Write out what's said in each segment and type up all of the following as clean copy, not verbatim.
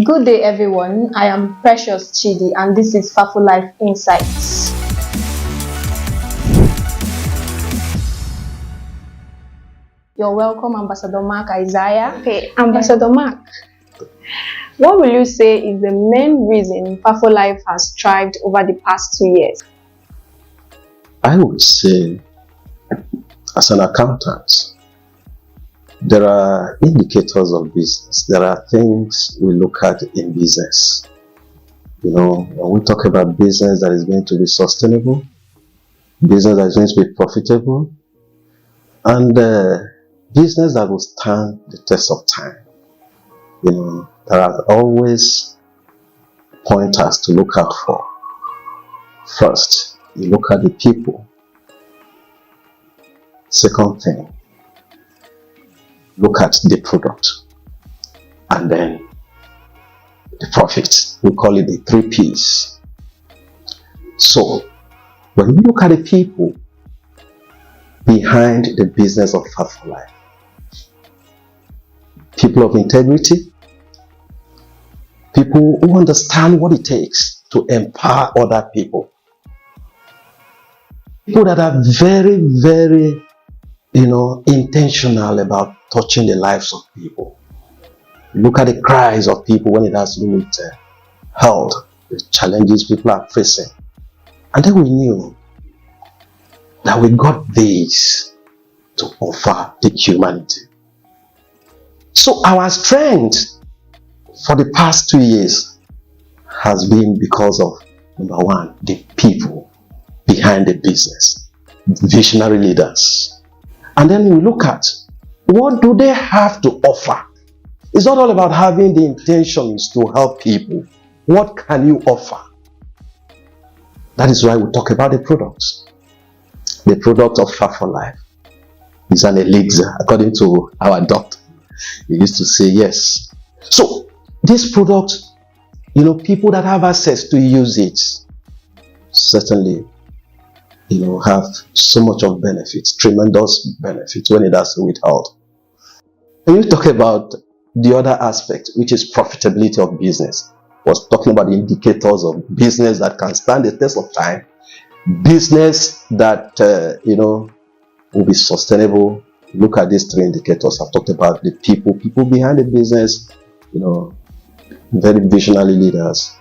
Good day, everyone. I am Precious Chidi, and this is Faforlife Insights. You're welcome, Ambassador Mark Isaiah. Okay, Ambassador Mark, what will you say is the main reason Faforlife has thrived over the past 2 years? I would say, as an accountant, there are indicators of business. There are things we look at in business. When we talk about business that is going to be sustainable, business that is going to be profitable, and business that will stand the test of time. There are always pointers to look out for. First, you look at the people. Second thing, look at the product. And then the profit. We call it the 3 P's. So, when you look at the people behind the business of Faforlife, people of integrity, people who understand what it takes to empower other people, people that are very, very, intentional about touching the lives of people. Look at the cries of people when it has to do with health, the challenges people are facing. And then we knew that we got these to offer the humanity. So our strength for the past 2 years has been because of, number one, the people behind the business, visionary leaders. And then we look at what do they have to offer. It's not all about having the intentions to help people. What can you offer? That is why we talk about the products. The product of Faforlife is an elixir, according to our doctor. He used to say yes. So this product, people that have access to use it certainly, have so much of benefits, tremendous benefits when it has to do with health. When you talk about the other aspect, which is profitability of business, was talking about the indicators of business that can stand the test of time, business that will be sustainable. Look at these 3 indicators. I've talked about the people behind the business, very visionary leaders,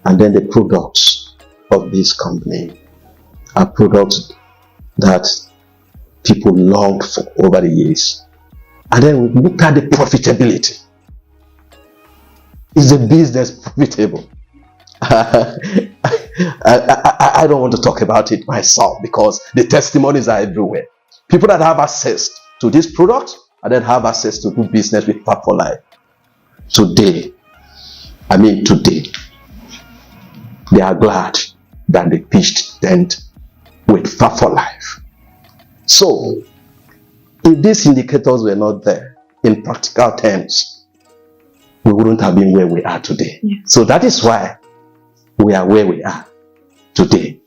and then the products of this company are products that people longed for over the years. And then we look at the profitability. Is the business profitable? I don't want to talk about it myself because the testimonies are everywhere. People that have access to this product and then have access to do business with Faforlife. Today, they are glad that they pitched tent with Faforlife. So, if these indicators were not there, in practical terms, we wouldn't have been where we are today. Yeah. So that is why we are where we are today.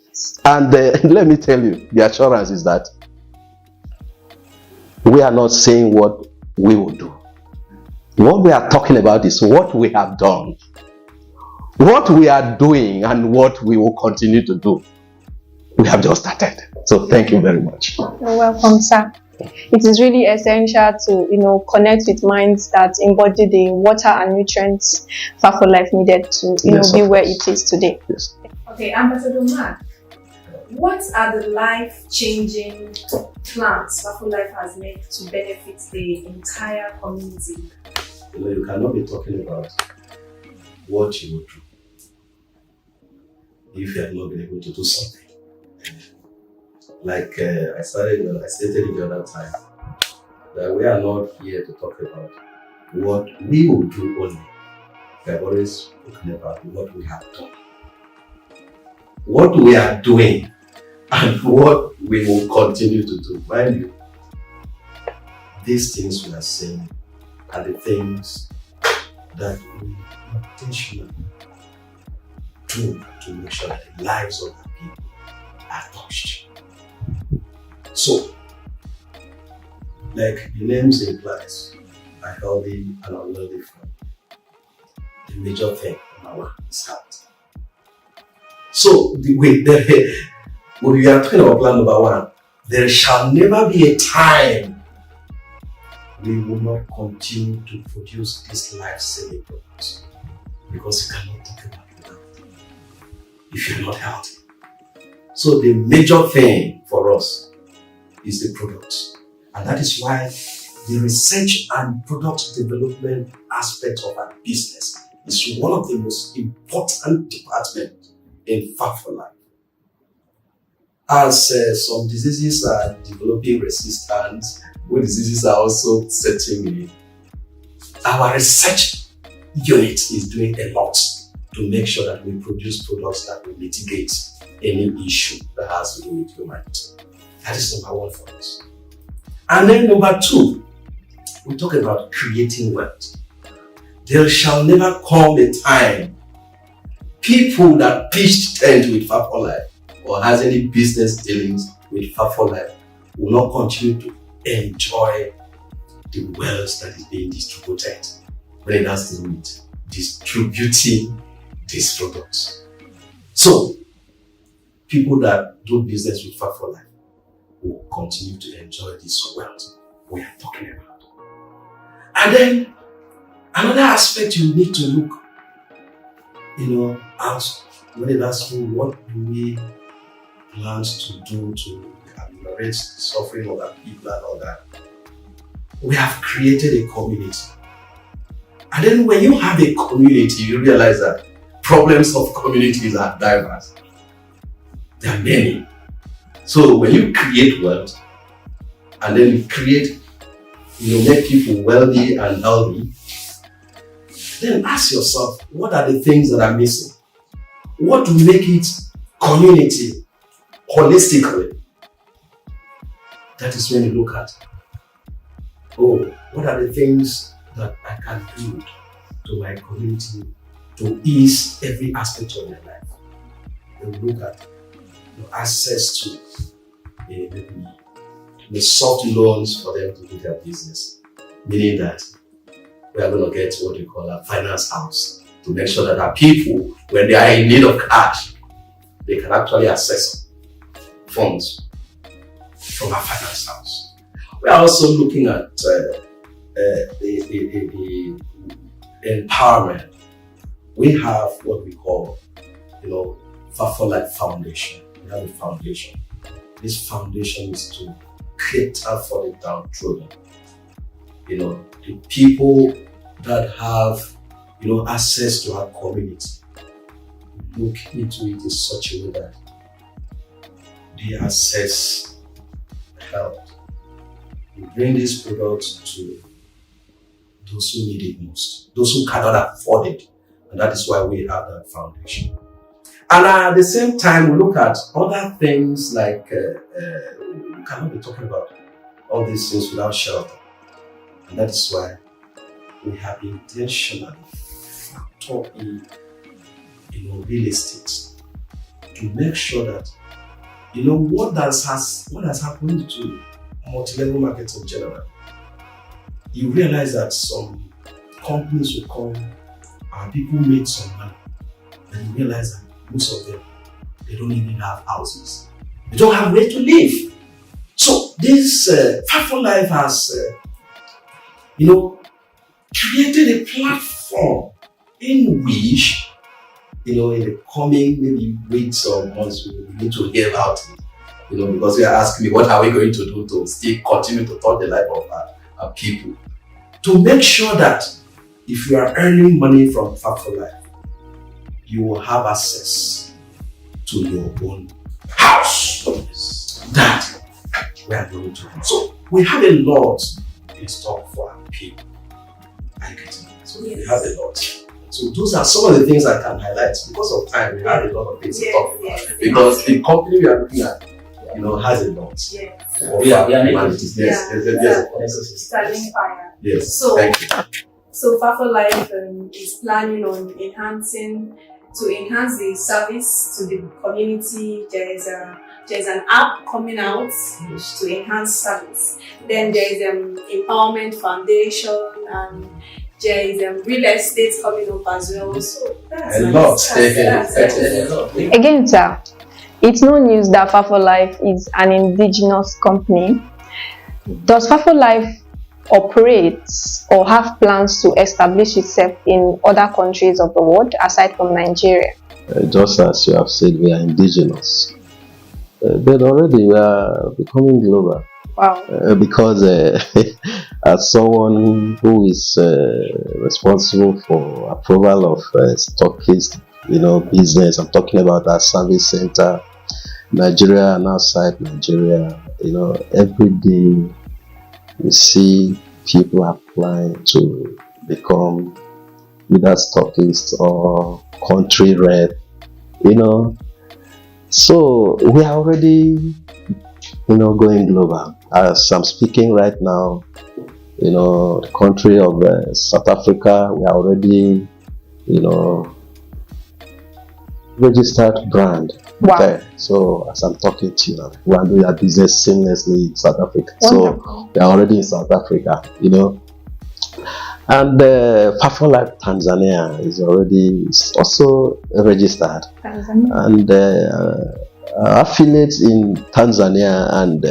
And let me tell you, the assurance is that we are not saying what we will do. What we are talking about is what we have done, what we are doing, and what we will continue to do. We have just started. So thank you very much. You're welcome, sir. It is really essential to, connect with minds that embody the water and nutrients Faforlife needed to, be where it is today. Yes. Okay, Ambassador Mark, what are the life-changing plans Faforlife has made to benefit the entire community? You cannot be talking about what you would do if you have not been able to do something. Like I stated it the other time, that we are not here to talk about what we will do only. We have always spoken about what we have done. What we are doing and what we will continue to do. Mind you, these things we are saying are the things that we intentionally do to make sure that the lives of the people are touched. So, like the name implies, a healthy and unhealthy friend. the major thing, number one, is health. So when we are talking about plan number one, there shall never be a time we will not continue to produce these life-saving products, because you cannot think about it if you're not healthy. So the major thing for us is the products, and that is why the research and product development aspect of our business is one of the most important departments in Faforlife. As some diseases are developing resistance, when diseases are also setting in, our research unit is doing a lot to make sure that we produce products that will mitigate any issue that has to do with humanity. That is number one for us. And then number two, we talk about creating wealth. There shall never come a time people that pitched tent with Faforlife or has any business dealings with Faforlife will not continue to enjoy the wealth that is being distributed when it has to do with distributing these products. So, people that do business with Faforlife will continue to enjoy this wealth we are talking about. And then, another aspect you need to look, out when it has to do what do we plan to do to ameliorate the suffering of our people and all that. We have created a community. And then when you have a community, you realize that problems of communities are diverse. There are many. So when you create wealth, and then you create, make people wealthy and healthy, then ask yourself, what are the things that are missing? What will make it community holistically? That is when you look at, what are the things that I can do to my community to ease every aspect of their life? Then we look at access to the soft loans for them to do their business, meaning that we are going to get what we call a finance house to make sure that our people, when they are in need of cash, they can actually access funds from our finance house. We are also looking at the empowerment. We have what we call, Faforlife Foundation. We have a foundation. This foundation is to cater for the downtrodden. The people that have, access to our community. Look into it in such a way that they access help. We bring these products to those who need it most, those who cannot afford it. And that is why we have that foundation. And at the same time, we look at other things like, we cannot be talking about all these things without shelter. And that is why we have intentionally factored in, real estate to make sure that, what has happened to multi-level markets in general. You realize that some companies will come and people make some money, and you realize that most of them, they don't even have houses. They don't have where to live. So this Faforlife has, created a platform in which, in the coming maybe weeks or months, we need to hear about it. Because you are asking me, what are we going to do to still continue to touch the life of our people? To make sure that if you are earning money from Faforlife, you will have access to your own house. That we are going to do. So we have a lot in stock for our people. So we have a lot. So those are some of the things I can highlight. Because of time, we have a lot of things to talk about. Because the company we are looking at, has a lot. Yes. We are yes. Starting fire. Yes. So, thank you. So Faforlife is planning on enhance the service to the community. There's an app coming out to enhance service. Then there is Empowerment Foundation, and There is real estate coming up as well. So that's A nice. lot. That's A lot. Again, sir, it's no news that Faforlife is an indigenous company. Does Faforlife operate or have plans to establish itself in other countries of the world aside from Nigeria? Just as you have said, we are indigenous. But already we are becoming global. Wow. Because as someone who is responsible for approval of stockist, business, I'm talking about our service center, Nigeria and outside Nigeria. Every day we see people applying to become either stockist or country rep. So we are already going global. As I'm speaking right now, the country of South Africa, we are already, registered brand. Wow. Okay. So as I'm talking to you now, we are doing our business seamlessly in South Africa. Wonderful. So we are already in South Africa, And Faforlife Tanzania is also registered. Tanzania. And affiliates in Tanzania and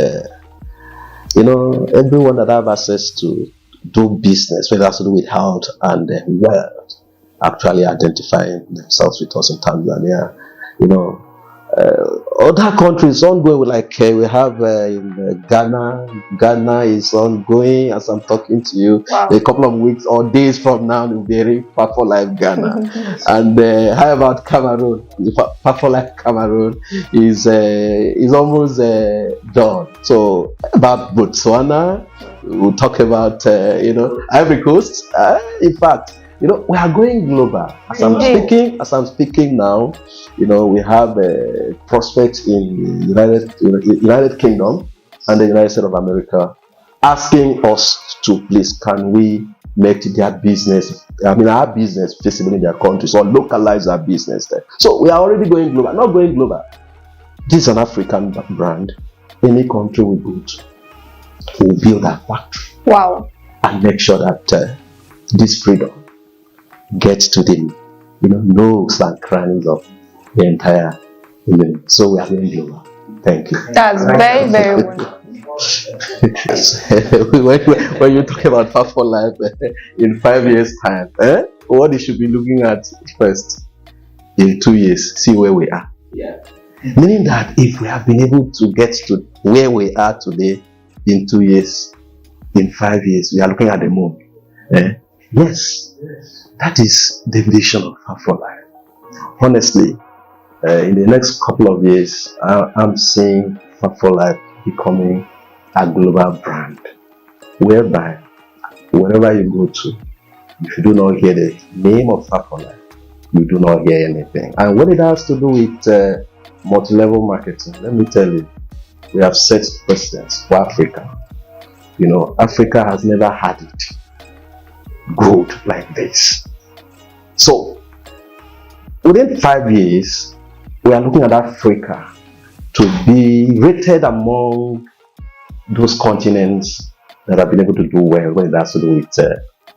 everyone that have access to do business, whether it has to do with health and wealth, actually identifying themselves with us in Tanzania. Other countries ongoing, like we have in Ghana. Ghana is ongoing as I'm talking to you. Wow. A couple of weeks or days from now, we'll be in Faforlife Ghana. And how about Cameroon? Faforlife Cameroon is almost done. So about Botswana, we'll talk about Ivory Coast. In fact, we are going global. As I'm speaking now, we have prospects in United Kingdom and the United States of America asking us to please, can we make their business, our business visible in their countries or localize our business there. So we are already going global. Not going global. This is an African brand. Any country we go to, we'll build a factory. Wow. And make sure that this freedom gets to the nooks and crannies of the entire union. So we are going global. Thank you. That's very, very wonderful. When you talk about Faforlife in 5 years' time, what you should be looking at first in 2 years, see where we are. Yeah. Meaning that if we have been able to get to where we are today in 2 years, in 5 years, we are looking at the moon. Yes, that is the vision of Faforlife. Honestly, in the next couple of years, I'm seeing Faforlife becoming a global brand, whereby wherever you go to, if you do not hear the name of Faforlife, you do not hear anything. And when it has to do with multi-level marketing, let me tell you, we have set precedents for Africa. Africa has never had it good like this. So within 5 years, we are looking at Africa to be rated among those continents that have been able to do well when it has to do with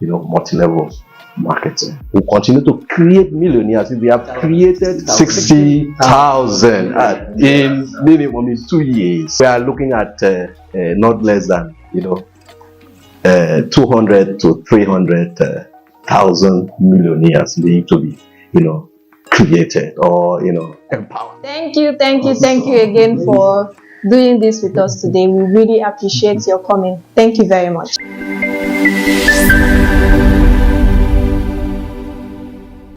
multi-level marketing. We continue to create millionaires. We have created 60,000 in minimum in 2 years. We are looking at not less than 200 to 300,000 millionaires being to be created or empowered. Thank you again for doing this with us today. We really appreciate your coming. Thank you very much.